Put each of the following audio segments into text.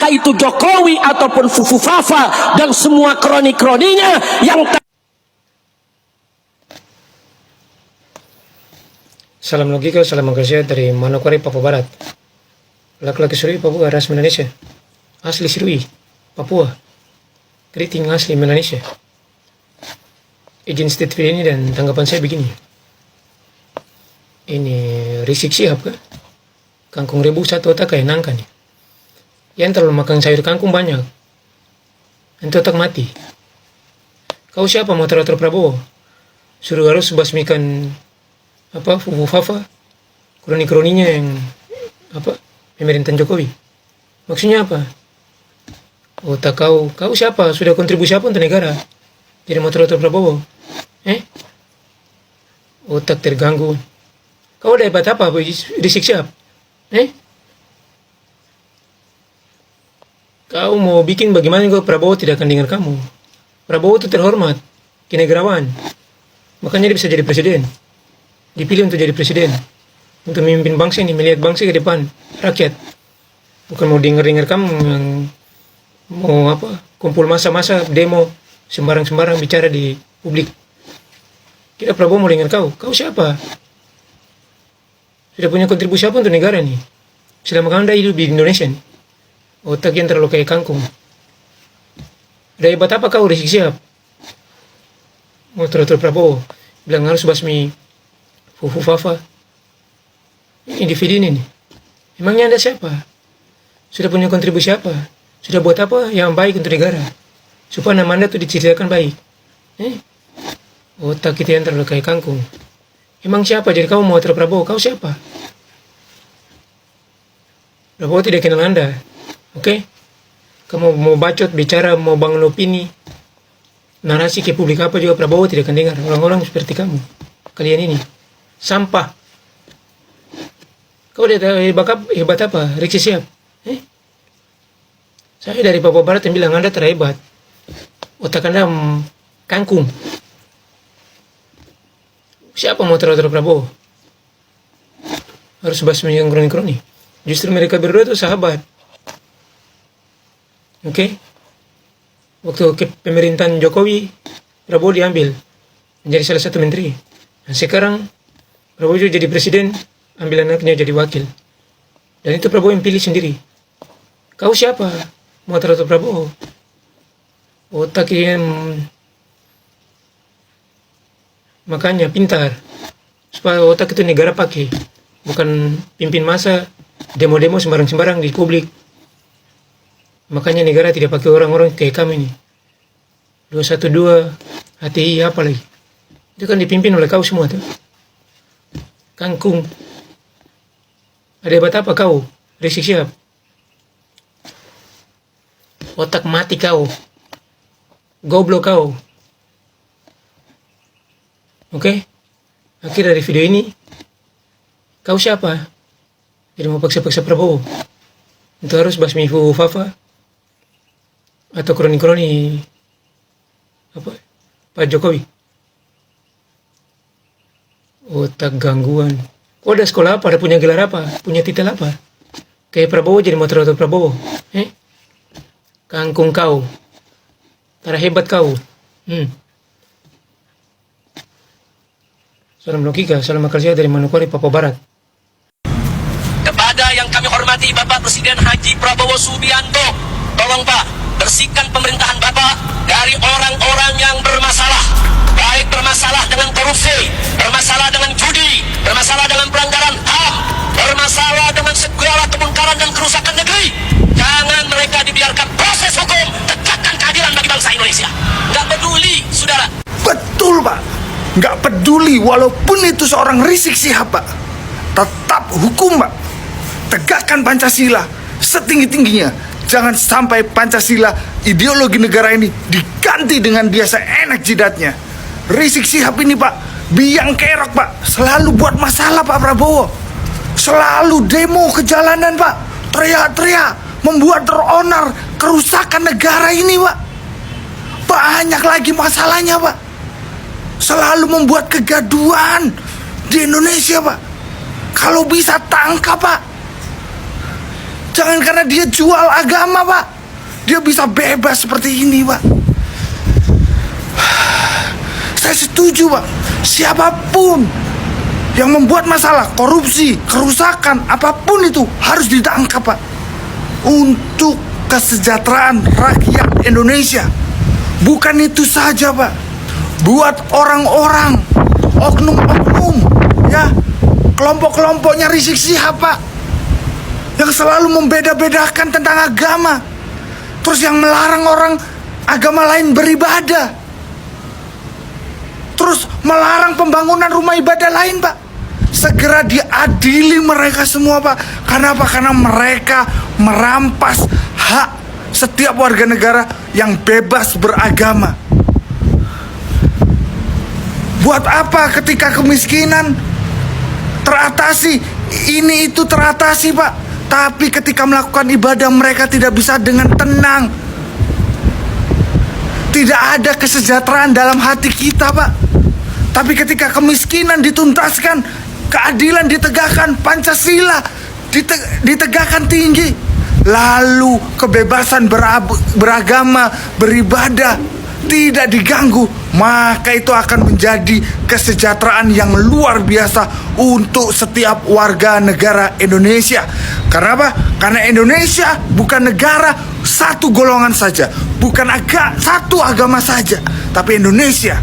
entah itu Jokowi ataupun Fufu Fafa dan semua kroni-kroninya yang Salam logika, salam manusia dari Manokwari, Papua Barat. Laki-laki Sirui, Papua, ras Indonesia. Asli Sirui, Papua. Keriting asli Indonesia. Izin state video ini dan tanggapan saya begini. Ini Rizik Syihab kan? Kangkung rebus satu otak kayak nangka nih. Yang terlalu makan sayur kangkung banyak. Nanti otak mati. Kau siapa mau teratur Prabowo? Suruh harus basmikan Fufu Fafa, kroni-kroninya yang pemerintahan Jokowi. Maksudnya apa? Otak kau siapa? Sudah kontribusi apa untuk negara? Jadi mau teratur Prabowo? Otak terganggu. Kau ada hebat apa, Rizik Syihab? Kau mau bikin bagaimana kau Prabowo tidak akan dengar kamu? Prabowo itu terhormat, kenegarawan. Makanya dia bisa jadi presiden. Dipilih untuk jadi presiden. Untuk memimpin bangsa ini, melihat bangsa ke depan, rakyat. Bukan mau dengar kamu yang mau kumpul masa-masa, demo, sembarang-sembarang bicara di publik. Kira Prabowo mau dengar kau? Kau siapa? Sudah punya kontribusi apa untuk negara nih? Selama Anda hidup di Indonesia nih? Otak yang terlalu kayak kangkung. Ada hebat apa kau, Rizik Syihab? Mau teratur Prabowo, bilang harus basmi Fufu Fafa. Ini individu ini nih. Emangnya Anda siapa? Sudah punya kontribusi apa? Sudah buat apa yang baik untuk negara? Supaya nama Anda tuh diceritakan baik. Otak kita yang terlalu kayak kangkung. Emang siapa? Jadi kamu mau teratur Prabowo? Kau siapa? Prabowo tidak kenal Anda. Oke? Kamu mau bacot, bicara, mau bangun opini, narasi ke publik apa juga Prabowo tidak akan dengar. Orang-orang seperti kamu. Kalian ini. Sampah. Kau udah hebat apa? Rizik Syihab. Saya dari Papua Barat yang bilang Anda terhebat. Otak Anda kangkung. Siapa mau teratur Prabowo? Harus basmi yang kroni-kroni. Justru mereka berdua itu sahabat. Oke? Waktu ke pemerintahan Jokowi, Prabowo diambil menjadi salah satu menteri. Dan sekarang Prabowo juga jadi presiden, ambil anaknya jadi wakil. Dan itu Prabowo yang pilih sendiri. Kau siapa? Mau teratur Prabowo? Otak yang makanya pintar. Supaya otak itu negara pakai. Bukan pimpin masa, demo-demo sembarang-sembarang di publik. Makanya negara tidak pakai orang-orang kayak kami ini. 212, HTI, apa lagi. Itu kan dipimpin oleh kau semua tuh. Kangkung. Ada hebat apa kau, Rizik Syihab? Otak mati kau. Goblok kau. Oke? Akhir dari video ini, kau siapa? Jadi mau paksa-paksa Prabowo. Itu harus basmi Fufu Fafa atau kroni-kroni Pak Jokowi. Otak gangguan. Kau ada sekolah apa? Ada punya gelar apa? Punya titel apa? Kayak Prabowo jadi mau teratur Prabowo. Kangkung kau. Tara hebat kau. Salam logika, salam akal sehat dari Manokwari, Papua Barat. Kepada yang kami hormati Bapak Presiden Haji Prabowo Subianto, tolong Pak, bersihkan pemerintahan Bapak dari orang-orang yang bermasalah. Baik bermasalah dengan korupsi, bermasalah dengan judi, bermasalah dengan pelanggaran HAM, bermasalah dengan segala kemungkaran dan kerusakan negeri. Jangan mereka dibiarkan proses hukum, tegakkan keadilan bagi bangsa Indonesia. Nggak peduli, saudara. Betul, Pak. Nggak peduli, walaupun itu seorang Rizik Syihab, Pak. Tetap hukum, Pak. Tegakkan Pancasila setinggi-tingginya. Jangan sampai Pancasila, ideologi negara ini diganti dengan dia seenak jidatnya. Rizik Syihab ini, Pak, biang kerok, Pak. Selalu buat masalah, Pak Prabowo. Selalu demo ke jalanan, Pak. Teriak-teriak, membuat teronar, kerusakan negara ini, Pak. Banyak lagi masalahnya, Pak. Selalu membuat kegaduhan di Indonesia, Pak. Kalau bisa tangkap, Pak. Jangan karena dia jual agama, Pak, dia bisa bebas seperti ini, Pak. Saya setuju, Pak. Siapapun yang membuat masalah, korupsi, kerusakan, apapun itu harus ditangkap, Pak. Untuk kesejahteraan rakyat Indonesia. Bukan itu saja, Pak. Buat orang-orang, oknum-oknum, ya, kelompok-kelompoknya Rizik Syihab, Pak, yang selalu membeda-bedakan tentang agama, terus yang melarang orang agama lain beribadah, terus melarang pembangunan rumah ibadah lain, Pak. Segera diadili mereka semua, Pak. Karena apa? Karena mereka merampas hak setiap warga negara yang bebas beragama. Buat apa ketika kemiskinan teratasi, ini itu teratasi, Pak, tapi ketika melakukan ibadah mereka tidak bisa dengan tenang. Tidak ada kesejahteraan dalam hati kita, Pak. Tapi ketika kemiskinan dituntaskan, keadilan ditegakkan, Pancasila ditegakkan tinggi, lalu kebebasan beragama, beribadah tidak diganggu, maka itu akan menjadi kesejahteraan yang luar biasa untuk setiap warga negara Indonesia. Karena apa? Karena Indonesia bukan negara satu golongan saja, bukan satu agama saja, tapi Indonesia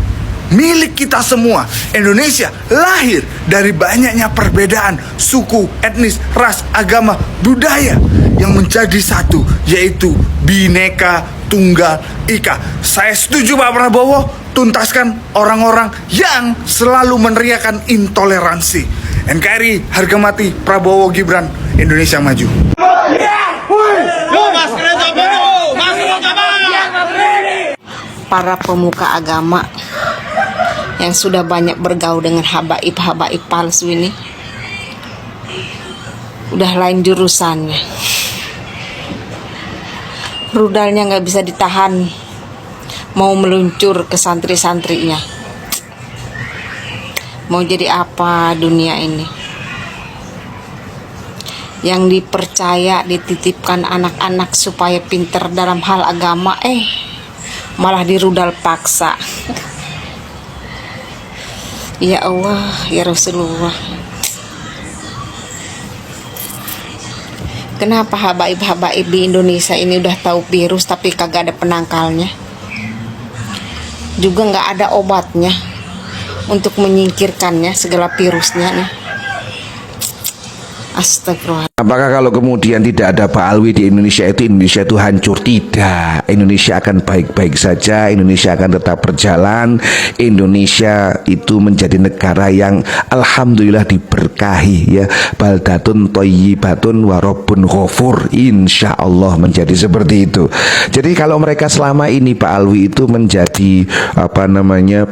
milik kita semua. Indonesia lahir dari banyaknya perbedaan suku, etnis, ras, agama, budaya yang menjadi satu, yaitu Bhinneka Tunggal Ika. Saya setuju, Pak Prabowo, tuntaskan orang-orang yang selalu meneriakan intoleransi. NKRI harga mati Prabowo Gibran, Indonesia maju. Para pemuka agama yang sudah banyak bergaul dengan habaib palsu ini udah lain jurusannya. Rudalnya nggak bisa ditahan, mau meluncur ke santri-santrinya. Mau jadi apa dunia ini? Yang dipercaya, dititipkan anak-anak supaya pinter dalam hal agama, malah dirudal paksa. Ya Allah, ya Rasulullah. Kenapa habaib-habaib di Indonesia ini udah tahu virus tapi kagak ada penangkalnya? Juga nggak ada obatnya untuk menyingkirkannya segala virusnya nih. Astagfirullah. Apakah kalau kemudian tidak ada Pak Alwi di Indonesia itu hancur? Tidak. Indonesia akan baik-baik saja. Indonesia akan tetap berjalan. Indonesia itu menjadi negara yang alhamdulillah diberkahi, ya. Baldatun thayyibatun wa rabbun ghafur. Insya Allah menjadi seperti itu. Jadi kalau mereka selama ini Pak Alwi itu menjadi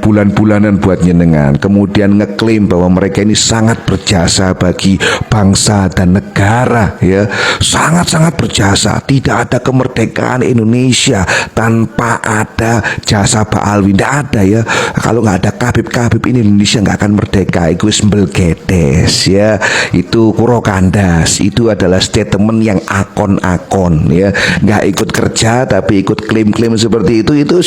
bulan-bulanan buat nyenengan, kemudian ngeklaim bahwa mereka ini sangat berjasa bagi bangsa dan negara, ya, sangat-sangat berjasa. Tidak ada kemerdekaan Indonesia tanpa ada jasa Pak Alwi. Tidak ada, ya. Kalau nggak ada Kabib ini Indonesia nggak akan merdeka. Itu sembelgedes, ya. Itu kurokandas. Itu adalah statement yang akon-akon, ya. Nggak ikut kerja tapi ikut klaim-klaim seperti itu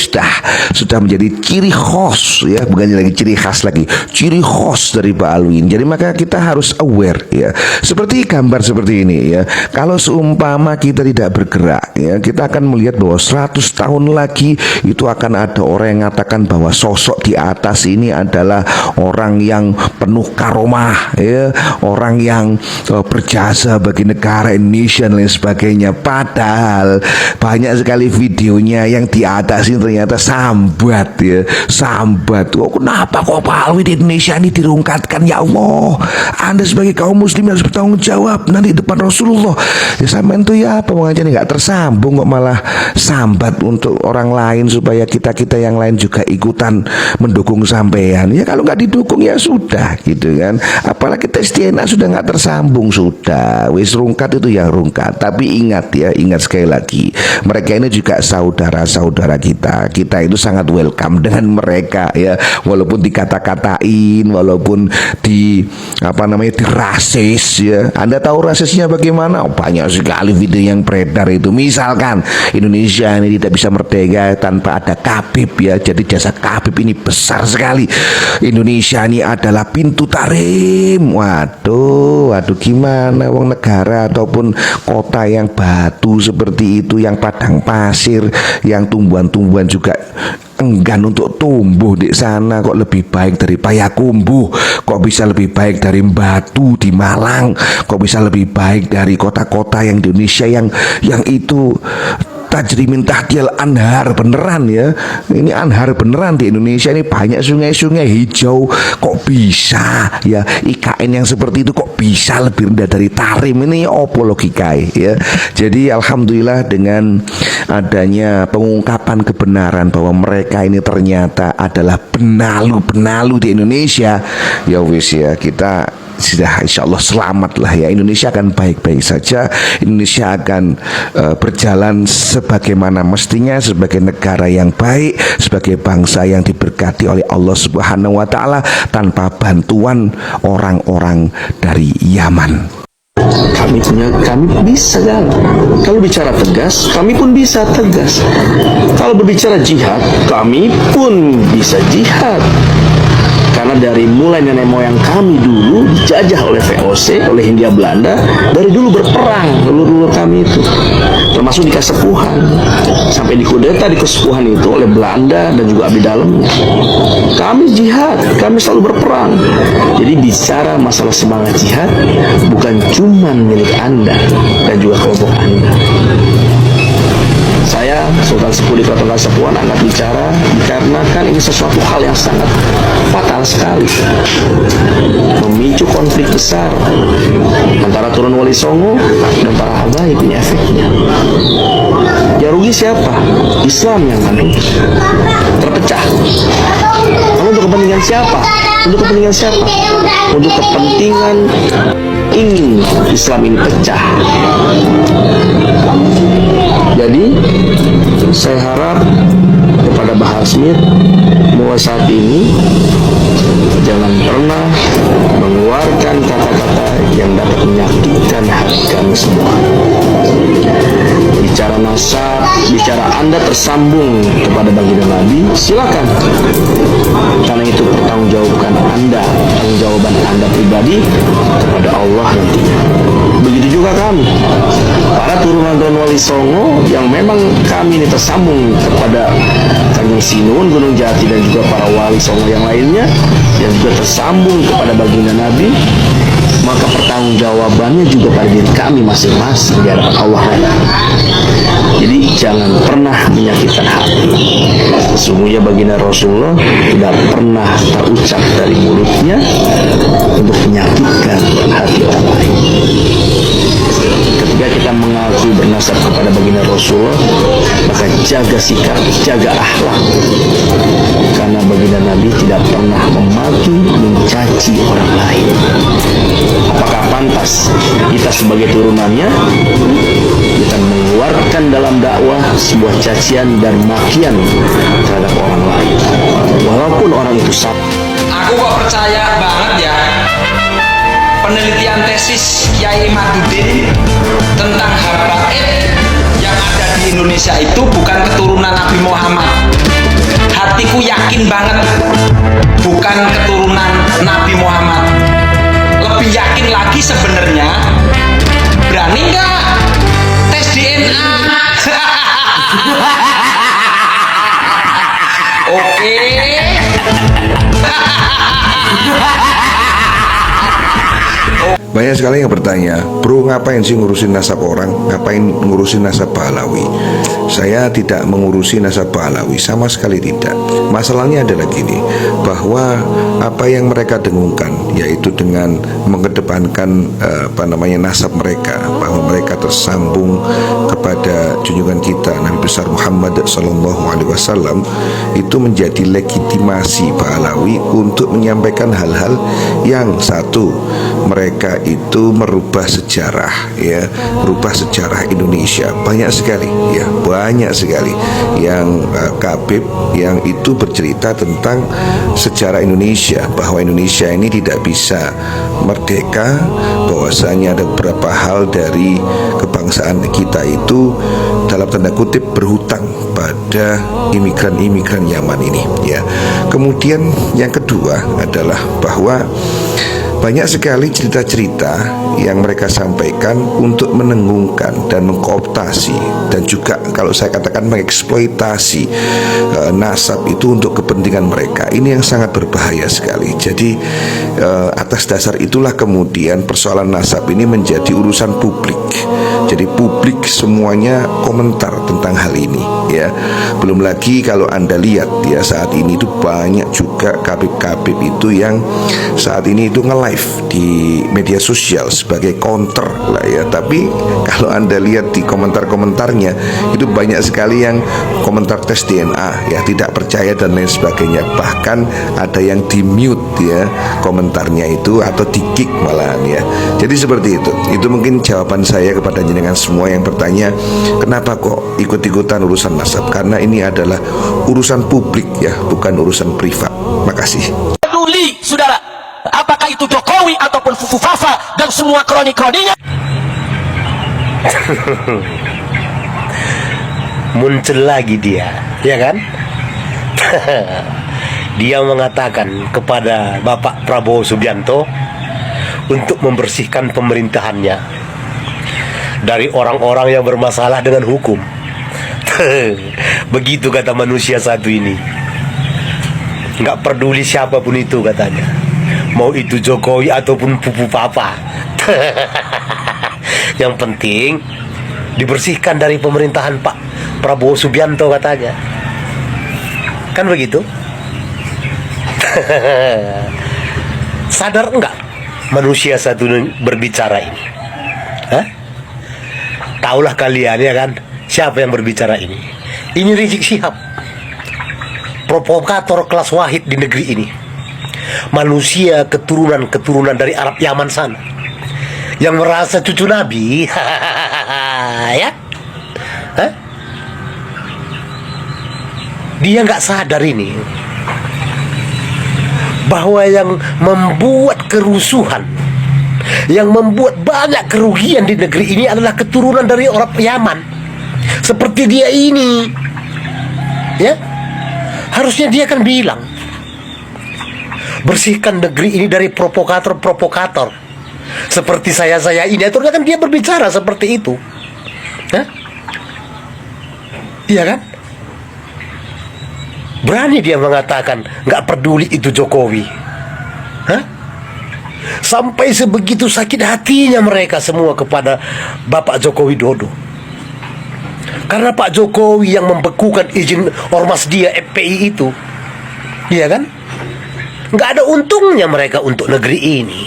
sudah menjadi ciri khas, ya, bukan lagi ciri khas lagi, ciri khas dari Pak Alwi. Jadi maka kita harus aware, ya. Seperti gambar seperti ini, ya. Kalau seumpama kita tidak bergerak, ya, kita akan melihat bahwa 100 tahun lagi itu akan ada orang yang mengatakan bahwa sosok di atas ini adalah orang yang penuh karomah, ya, orang yang berjasa bagi negara Indonesia dan lain sebagainya. Padahal banyak sekali videonya yang di atas ini ternyata sambat, ya, sambat. Oh, kenapa kok Pak Alwi di Indonesia ini dirungkatkan? Ya Allah, Anda sebagai kaum muslim harus bertanggung jawab nanti depan Rasulullah. Ya sampean itu ya apa mengajarnya nggak tersambung kok malah sambat untuk orang lain supaya kita yang lain juga ikutan mendukung sampean. Ya kalau nggak didukung ya sudah, gitu kan. Apalagi tes DNA sudah nggak tersambung, sudah wis rungkat itu yang rungkat. Tapi ingat, ya, ingat sekali lagi, mereka ini juga saudara-saudara kita. Kita itu sangat welcome dengan mereka, ya, walaupun dikata-katain, walaupun dirasis, ya, ya. Anda tahu rasisnya bagaimana? Oh, banyak sekali video yang beredar itu. Misalkan Indonesia ini tidak bisa merdeka tanpa ada Khabib ya. Jadi jasa Khabib ini besar sekali. Indonesia ini adalah pintu tarim. Waduh gimana wong negara ataupun kota yang batu seperti itu, yang padang pasir, yang tumbuhan-tumbuhan juga enggan untuk tumbuh di sana, kok lebih baik dari Payakumbuh, kok bisa lebih baik dari Batu di Malang, kok bisa lebih baik dari kota-kota yang di Indonesia yang itu tajri min tahtiyal anhar beneran ya. Ini anhar beneran di Indonesia ini, banyak sungai-sungai hijau, kok bisa ya IKN yang seperti itu kok bisa lebih rendah dari Tarim? Ini opo logikae ya. Jadi alhamdulillah dengan adanya pengungkapan kebenaran bahwa mereka ini ternyata adalah benalu-benalu di Indonesia, ya wis ya, kita sudah insya Allah selamat lah ya. Indonesia akan baik-baik saja. Indonesia akan berjalan sebagaimana mestinya, sebagai negara yang baik, sebagai bangsa yang diberkati oleh Allah Subhanahu wa Ta'ala, tanpa bantuan orang-orang dari Yaman. Kami bisa kan. Kalau bicara tegas, kami pun bisa tegas. Kalau berbicara jihad, kami pun bisa jihad. Karena dari mulai nenek moyang kami dulu dijajah oleh VOC, oleh Hindia Belanda, dari dulu berperang leluhur kami itu, termasuk di Kasepuhan, sampai dikudeta di Kasepuhan itu oleh Belanda dan juga abdi dalamnya. Kami jihad, kami selalu berperang. Jadi bicara masalah semangat jihad bukan cuma milik Anda dan juga kelompok Anda. Saya Sultan Sepuh di Keraton Kasepuhan angkat bicara dikarenakan ini sesuatu hal yang sangat fatal sekali, memicu konflik besar antara turun Wali Songo dan para habaib. Ini efeknya. Ya rugi siapa? Islam yang akan rugi, terpecah. Lalu untuk kepentingan siapa? Untuk kepentingan siapa? Untuk kepentingan ingin Islam ini pecah. Jadi saya harap kepada Bahar Smith mulai saat ini jangan pernah mengeluarkan kata-kata yang dapat menyakitkan hati kami semua. Bicara nasab, bicara Anda tersambung kepada baginda Nabi, silakan. Karena itu pertanggungjawabkan Anda, pertanggungjawaban Anda pribadi kepada Allah nantinya. Begitu juga kami, para turunan Wali Songo yang memang kami ini tersambung kepada Kanjeng Sinuhun, Gunung Jati, dan juga para Wali Songo yang lainnya yang juga tersambung kepada baginda Nabi, maka pertanggungjawabannya juga pada diri kami masing-masing di hadapan Allah. Jadi jangan pernah menyakitkan hati. Sesungguhnya baginda Rasulullah tidak pernah terucap dari mulutnya untuk menyakitkan hati orang lain. Ketika kita mengaku bernasab kepada baginda Rasulullah, maka jaga sikap, jaga akhlak. Karena baginda Nabi tidak pernah memaki, mencaci orang lain. Apakah pantas kita sebagai turunannya kita mengeluarkan dalam dakwah sebuah cacian dan makian terhadap orang lain, walaupun orang itu salah? Aku kok percaya banget ya, penelitian tesis Kiai Imaduddin tentang habaib yang ada di Indonesia itu bukan keturunan Nabi Muhammad. Hatiku yakin banget bukan keturunan Nabi Muhammad. Lebih yakin lagi sebenarnya, berani nggak tes DNA? Oke. Banyak sekali yang bertanya, bro ngapain sih ngurusin nasab orang, ngapain ngurusin nasab Pahlawi? Saya tidak mengurusi nasab Pahlawi, sama sekali tidak. Masalahnya adalah gini, bahwa apa yang mereka dengungkan, yaitu dengan mengedepankan nasab mereka, bahwa mereka tersambung kepada junjungan kita Nabi besar Muhammad SAW, itu menjadi legitimasi Pahlawi untuk menyampaikan hal-hal yang satu, mereka itu merubah sejarah, ya, merubah sejarah Indonesia. Banyak sekali, ya, banyak sekali yang Khabib yang itu bercerita tentang sejarah Indonesia, bahwa Indonesia ini tidak bisa merdeka, bahwasanya ada beberapa hal dari kebangsaan kita itu dalam tanda kutip berhutang pada imigran-imigran Yaman ini, ya. Kemudian yang kedua adalah bahwa banyak sekali cerita-cerita yang mereka sampaikan untuk menenggungkan dan mengkooptasi, dan juga kalau saya katakan mengeksploitasi nasab itu untuk kepentingan mereka. Ini yang sangat berbahaya sekali. Jadi atas dasar itulah kemudian persoalan nasab ini menjadi urusan publik. Jadi publik semuanya komentar tentang hal ini, ya. Belum lagi kalau Anda lihat, ya, saat ini itu banyak juga Khabib-Khabib itu yang saat ini itu nge-live di media sosial sebagai counter lah, ya. Tapi kalau Anda lihat di komentar-komentarnya itu banyak sekali yang komentar tes DNA, ya, tidak percaya dan lain sebagainya. Bahkan ada yang di-mute, ya, komentarnya itu, atau di-kick malahan, ya. Jadi seperti itu. Itu mungkin jawaban saya kepada jenengan semua yang bertanya, kenapa kok ikut-ikutan urusan nasab? Karena ini adalah urusan publik, ya, bukan urusan privat. Makasih. Peduli, saudara, apakah itu Jokowi ataupun Fufu Fafa dan semua kroni-kroninya. Muncul lagi dia, ya kan? Dia mengatakan kepada Bapak Prabowo Subianto untuk membersihkan pemerintahannya dari orang-orang yang bermasalah dengan hukum. Begitu kata manusia satu ini. Nggak peduli siapapun itu, katanya, mau itu Jokowi ataupun Fufu Papa. Yang penting dibersihkan dari pemerintahan Pak Prabowo Subianto, katanya. Kan begitu? Sadar enggak manusia satu berbicara ini? Hah? Taulah kalian, ya kan, siapa yang berbicara ini? Ini Rizik Syihab, provokator kelas wahid di negeri ini. Manusia keturunan dari Arab Yaman sana, yang merasa cucu Nabi. Ya? Hah? Dia nggak sadar ini, bahwa yang membuat kerusuhan, yang membuat banyak kerugian di negeri ini adalah keturunan dari orang Yaman. Seperti dia ini, ya, harusnya dia kan bilang, bersihkan negeri ini dari provokator-provokator seperti saya ini. Ternyata kan dia berbicara seperti itu. Hah? Iya kan? Berani dia mengatakan nggak peduli itu Jokowi. Hah? Sampai sebegitu sakit hatinya mereka semua kepada Bapak Joko Widodo, karena Pak Jokowi yang membekukan izin ormas dia FPI itu, iya kan? Nggak ada untungnya mereka untuk negeri ini.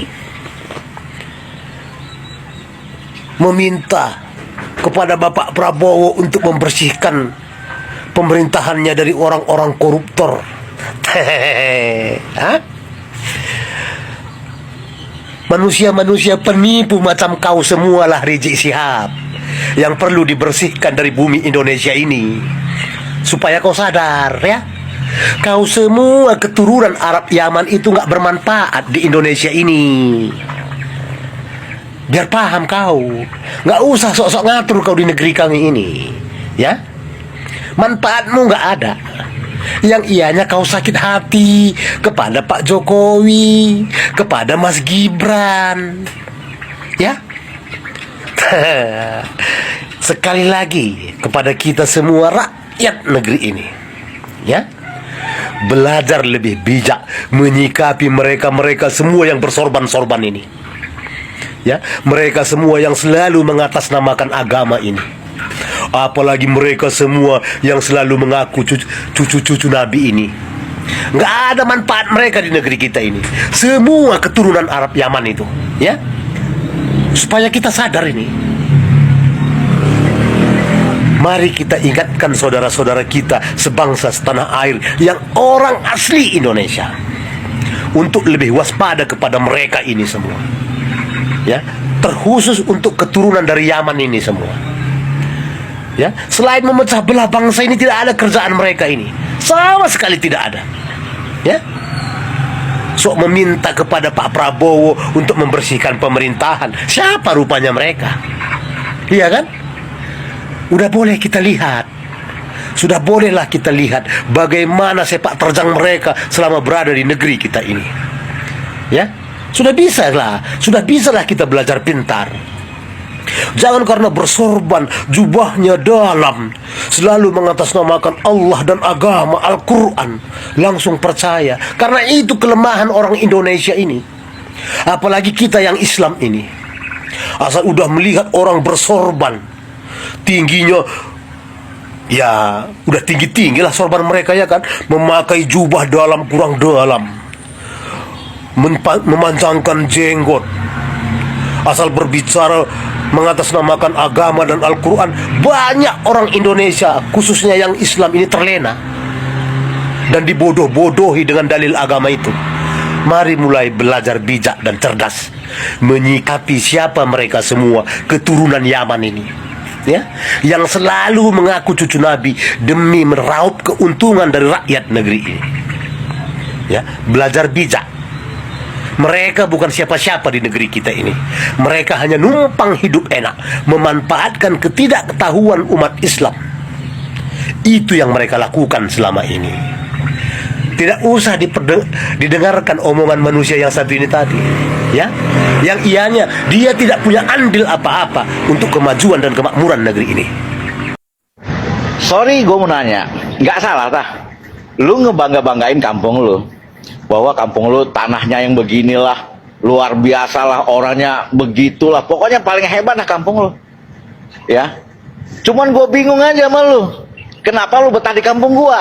Meminta kepada Bapak Prabowo untuk membersihkan pemerintahannya dari orang-orang koruptor. Hah? Manusia-manusia penipu macam kau semualah Rizik Syihab yang perlu dibersihkan dari bumi Indonesia ini. Supaya kau sadar, ya, kau semua keturunan Arab Yaman itu gak bermanfaat di Indonesia ini. Biar paham kau, gak usah sok-sok ngatur kau di negeri kami ini, ya. Manfaatmu gak ada. Yang ianya kau sakit hati kepada Pak Jokowi, kepada Mas Gibran, ya. Sekali lagi kepada kita semua rakyat negeri ini, ya, belajar lebih bijak menyikapi mereka semua yang bersorban-sorban ini, ya, mereka semua yang selalu mengatasnamakan agama ini. Apalagi mereka semua yang selalu mengaku cucu-cucu Nabi ini. Nggak ada manfaat mereka di negeri kita ini. Semua keturunan Arab Yaman itu, ya. Supaya kita sadar ini, mari kita ingatkan saudara-saudara kita sebangsa setanah air yang orang asli Indonesia untuk lebih waspada kepada mereka ini semua, ya, terkhusus untuk keturunan dari Yaman ini semua. Ya, selain memecah belah bangsa ini, tidak ada kerjaan mereka ini, sama sekali tidak ada. Ya, sok meminta kepada Pak Prabowo untuk membersihkan pemerintahan. Siapa rupanya mereka? Iya kan? Udah boleh kita lihat, sudah bolehlah kita lihat bagaimana sepak terjang mereka selama berada di negeri kita ini. Ya, sudah bisalah kita belajar pintar. Jangan karena bersorban, jubahnya dalam, selalu mengatasnamakan Allah dan agama Al-Quran, langsung percaya. Karena itu kelemahan orang Indonesia ini, apalagi kita yang Islam ini. Asal udah melihat orang bersorban, tingginya ya udah tinggi-tinggi lah sorban mereka, ya kan, memakai jubah dalam kurang dalam, memanjangkan jenggot, asal berbicara mengatasnamakan agama dan Al-Quran. Banyak orang Indonesia, khususnya yang Islam ini, terlena dan dibodoh-bodohi dengan dalil agama itu. Mari mulai belajar bijak dan cerdas menyikapi siapa mereka semua, keturunan Yaman ini, ya, yang selalu mengaku cucu Nabi demi meraup keuntungan dari rakyat negeri ini. Ya, belajar bijak. Mereka bukan siapa-siapa di negeri kita ini. Mereka hanya numpang hidup enak, memanfaatkan ketidaktahuan umat Islam. Itu yang mereka lakukan selama ini. Tidak usah didengarkan omongan manusia yang satu ini tadi, ya, yang ianya dia tidak punya andil apa-apa untuk kemajuan dan kemakmuran negeri ini. Sorry, gue mau nanya, nggak salah tah? Lu ngebangga-banggain kampung lu, bahwa kampung lu tanahnya yang beginilah, luar biasa lah, orangnya begitulah, pokoknya paling hebat lah kampung lu, ya. Cuman gue bingung aja sama lu, kenapa lu betah di kampung gua?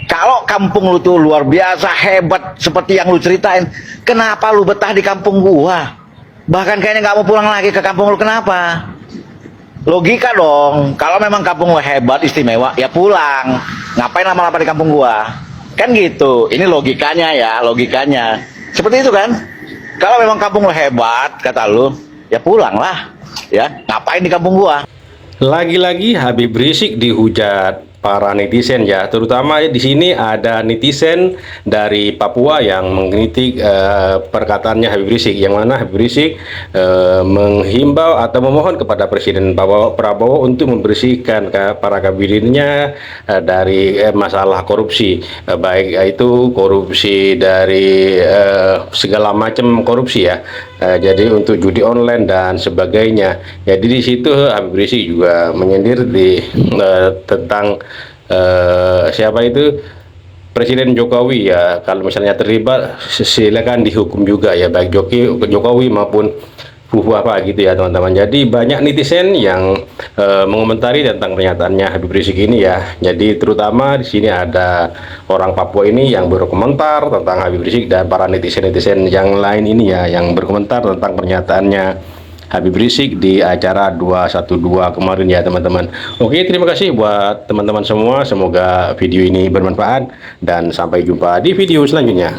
Kalau kampung lu tuh luar biasa hebat seperti yang lu ceritain, kenapa lu betah di kampung gua? Bahkan kayaknya nggak mau pulang lagi ke kampung lu, kenapa? Logika dong, kalau memang kampung lu hebat, istimewa, ya pulang. Ngapain lama-lama di kampung gua? Kan gitu, ini logikanya ya, logikanya. Seperti itu kan? Kalau memang kampung lu hebat, kata lu, ya pulanglah. Ya, ngapain di kampung gua? Lagi-lagi Habib Rizik dihujat para netizen, ya, terutama di sini ada netizen dari Papua yang mengkritik perkataannya Habib Rizik, yang mana Habib Rizik menghimbau atau memohon kepada Presiden Prabowo untuk membersihkan para kabinetnya dari masalah korupsi, baik itu korupsi dari segala macam korupsi, ya. Jadi untuk judi online dan sebagainya. Jadi di situ Habib Rizik juga menyindir tentang siapa itu Presiden Jokowi, ya. Kalau misalnya terlibat, silakan dihukum juga, ya, baik Jokowi maupun apa gitu, ya, teman-teman. Jadi banyak netizen yang mengomentari tentang pernyataannya Habib Rizik ini, ya. Jadi terutama di sini ada orang Papua ini yang berkomentar tentang Habib Rizik, dan para netizen-netizen yang lain ini, ya, yang berkomentar tentang pernyataannya Habib Rizik di acara 212 kemarin, ya, teman-teman. Oke, terima kasih buat teman-teman semua. Semoga video ini bermanfaat dan sampai jumpa di video selanjutnya.